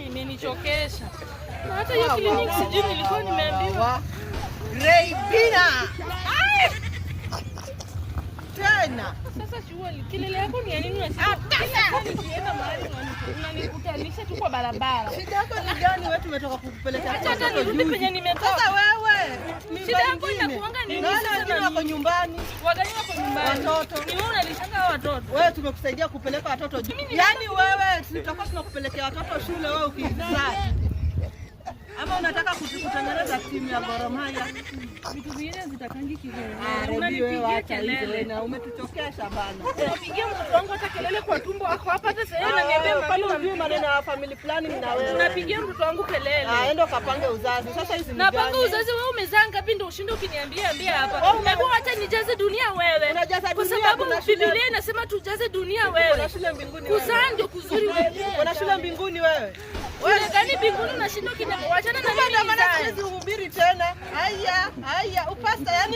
Imenichokesha. Na hata hiyo kliniki sijui nilikuwa nimeambiwa. Reibina. Tena. Sasa shughuli kilele yako ni nini unasema? Nikienda mahali unanikutanisha tu kwa barabara. Shida yako ni gani wewe tumetoka kukupeleka hata hata nirudi penye nimetoka. Sasa wewe, shida yako inakuanga nini sasa na wako nyumbani? Wagani wako nyumbani. Watoto. Ni wewe unalishanga watoto. Wewe tumekusaidia kupeleka watoto. Yaani wewe tutakuwa tunakupelekea watoto shule wewe ukizaa. Ama unataka kutengeneza timu ya Gor Mahia? Vitu vingine zitakangi kidogo. Unanipigia kelele na umetuchokesha bana. Unapigia mtoto wangu hata kelele kwa tumbo wako hapa hata sasa unaniambia pale unajua maneno ya family planning na wewe. Unapigia mtoto wangu kelele. Enda kapange uzazi. Sasa hizi ni gani? Napanga uzazi wewe umezaa ngapi ndio ushinde ukiniambia hapa. Hebu acha nijaze dunia wewe. Kwa sababu Biblia inasema tujaze dunia wewe. Una shule mbinguni wewe. Kuzaa ndio kuzuri wewe. Una shule mbinguni wewe. Wewe gani mbinguni unashinda wachana na mimi maana siwezi kuhubiri tena. Haya, upasta yani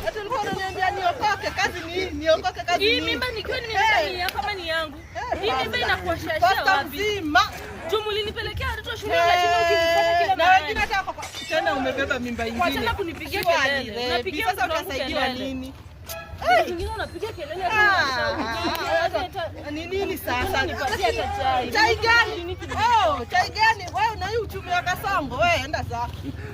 hata ulikuwa unaniambia niokoke kazi ni hii, niokoke kazi hii. Mimba nikiwa nimemzaa kama ni yangu. Hii mimba inakuashashia wapi? Mzima. Tulinipelekea watoto shule na shida ukizipata kila na wengine hata tena umebeba mimba nyingine. Wachana kunipigia kelele. Unapigia sasa utasaidiwa nini? Wengine unapiga kelele ni nini sasa? Nipatie hata chai. Chai gani? Chai gani? Wewe na hii uchumi wa Kasongo, wewe enda sasa.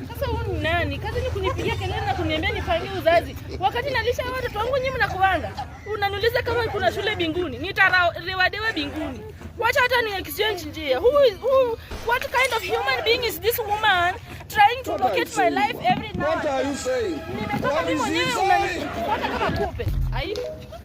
Sasa wewe ni nani? Kazi ni kunipigia kelele na kuniambia nipangie uzazi. Wakati nalisha watoto wangu nyinyi mnakuanga. Unaniuliza kama kuna shule binguni. Nitarewadewe binguni. Wacha hata ni exchange njia. What kind of human being is this woman trying to locate my life every now? What are you saying? Nimetoka mimi mwenyewe unanifuata kama kupe. Aibu.